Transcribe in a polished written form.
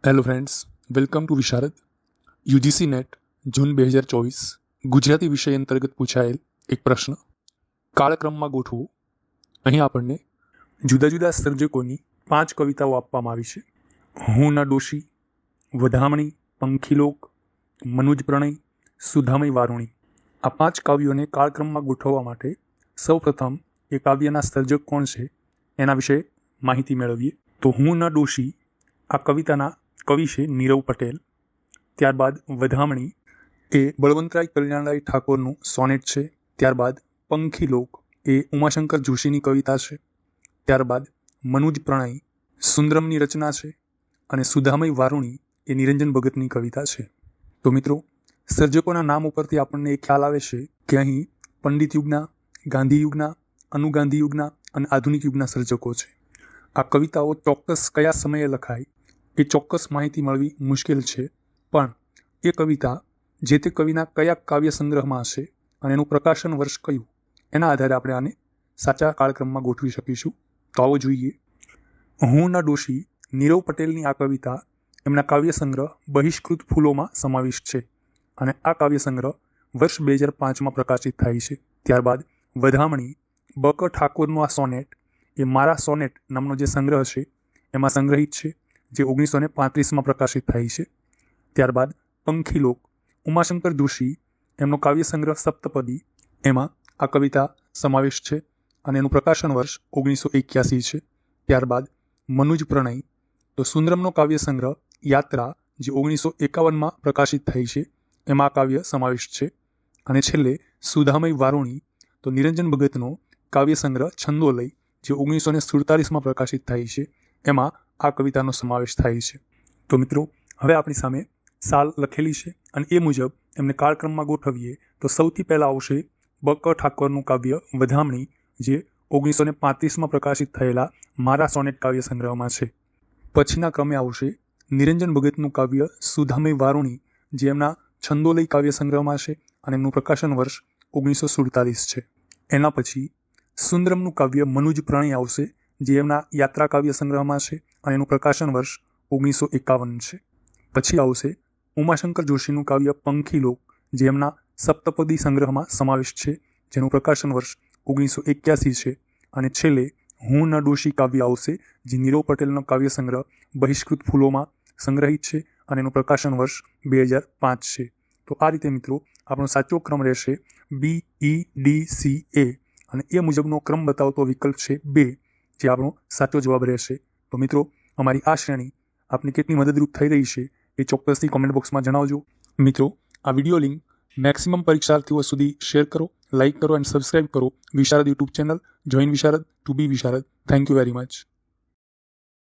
Hello friends, welcome to Visharad. UGC NET June 2024 Gujarati વિષય અંતર્ગત પૂછાયેલ એક પ્રશ્ન. કાળક્રમમાં ગોઠવો. અહીં આપણને જુદા જુદા સર્જકોની 5 કવિતાઓ આપવામાં આવી છે. હું ન દોષી, વધામણી, પંખીલોક, મનુજ પ્રણય, સુધામય વારુણી. આ 5 કાવ્યોને કાળક્રમમાં ગોઠવવા માટે સૌપ્રથમ એ કાવ્યના સર્જક કોણ છે એના વિશે માહિતી મેળવીએ. તો હું ન દોષી આ કવિતાના કવિ છે નીરવ પટેલ. ત્યારબાદ વધામણી એ બળવંતરાય કલ્યાણરાય ઠાકોરનું સોનેટ છે. ત્યારબાદ પંખીલોક એ ઉમાશંકર જોશીની કવિતા છે. ત્યારબાદ મનુજ પ્રણય સુંદરમની રચના છે અને સુધામય વારુણી એ નિરંજન ભગતની કવિતા છે. તો મિત્રો, સર્જકોના નામ ઉપરથી આપણને એ ખ્યાલ આવે છે કે અહીં પંડિત યુગના, ગાંધી યુગના, અનુગાંધી યુગના અને આધુનિક યુગના સર્જકો છે. આ કવિતાઓ ચોક્કસ કયા સમયે લખાય એ ચોક્કસ માહિતી મળવી મુશ્કેલ છે, પણ એ કવિતા જે તે કવિના કયા કાવ્ય સંગ્રહમાં હશે અને એનું પ્રકાશન વર્ષ કયું એના આધારે આપણે આને સાચા કાળક્રમમાં ગોઠવી શકીશું. તો આવો જોઈએ. હું ન દોષી નીરવ પટેલની આ કવિતા એમના કાવ્ય સંગ્રહ બહિષ્કૃત ફૂલોમાં સમાવિષ્ટ છે અને આ કાવ્ય સંગ્રહ વર્ષ 2005માં પ્રકાશિત થાય છે. ત્યારબાદ વધામણી બ.ક. ઠાકોરનું આ સોનેટ એ મારા સોનેટ નામનો જે સંગ્રહ છે એમાં સંગ્રહિત છે, જે 1935માં પ્રકાશિત થાય છે. ત્યારબાદ પંખીલોક ઉમાશંકર જોશી એમનો કાવ્ય સંગ્રહ સપ્તપદી, એમાં આ કવિતા સમાવેશ છે અને એનું પ્રકાશન વર્ષ 1981 છે. ત્યારબાદ મનુજ પ્રણય તો સુંદરમનો કાવ્ય સંગ્રહ યાત્રા, જે 1951માં પ્રકાશિત થઈ છે, એમાં આ કાવ્ય સમાવિષ્ટ છે. અને છેલ્લે સુધામય વારુણી તો નિરંજન ભગતનો કાવ્ય સંગ્રહ છંદોલય, જે 1947માં પ્રકાશિત થાય છે, એમાં આ કવિતાનો સમાવેશ થાય છે. તો મિત્રો, હવે આપણી સામે સાલ લખેલી છે અને એ મુજબ એમને કાળક્રમમાં ગોઠવીએ તો સૌથી પહેલાં આવશે બ.ક. ઠાકોરનું કાવ્ય વધામણી, જે 1935માં પ્રકાશિત થયેલા મારા સોનેટ કાવ્ય સંગ્રહમાં છે. પછીના ક્રમે આવશે નિરંજન ભગતનું કાવ્ય સુધામય વારુણી, જે એમના છંદોલય કાવ્ય સંગ્રહમાં છે અને એમનું પ્રકાશન વર્ષ 1947 છે. એના પછી સુંદરમનું કાવ્ય મનુજ પ્રણય આવશે, જે એમના યાત્રા કાવ્ય સંગ્રહમાં છે અને એનું પ્રકાશન વર્ષ 1951 છે. પછી આવશે ઉમાશંકર જોશીનું કાવ્ય પંખીલોક, જે એમના સપ્તપદી સંગ્રહમાં સમાવિષ્ટ છે, જેનું પ્રકાશન વર્ષ 1981 છે. અને છેલ્લે હું ન દોષી કાવ્ય આવશે, જે નીરવ પટેલનો કાવ્ય સંગ્રહ બહિષ્કૃત ફૂલોમાં સંગ્રહિત છે અને એનું પ્રકાશન વર્ષ 2005 છે. તો આ રીતે મિત્રો આપણો સાચો ક્રમ રહેશે BEDCA અને એ મુજબનો ક્રમ બતાવતો વિકલ્પ છે 2, જે આપણો સાચો જવાબ રહેશે. તો મિત્રો, અમારી આ શ્રેણી આપને કેટલી મદદરૂપ થઈ રહી છે એ ચોક્કસથી કોમેન્ટ બોક્સમાં જણાવજો. મિત્રો, આ વિડીયો લિંક મેક્સિમમ પરીક્ષાર્થીઓ સુધી શેર કરો, લાઇક કરો અને સબસ્ક્રાઇબ કરો Visharad YouTube channel. Join Visharad to be Visharad. Thank you very much.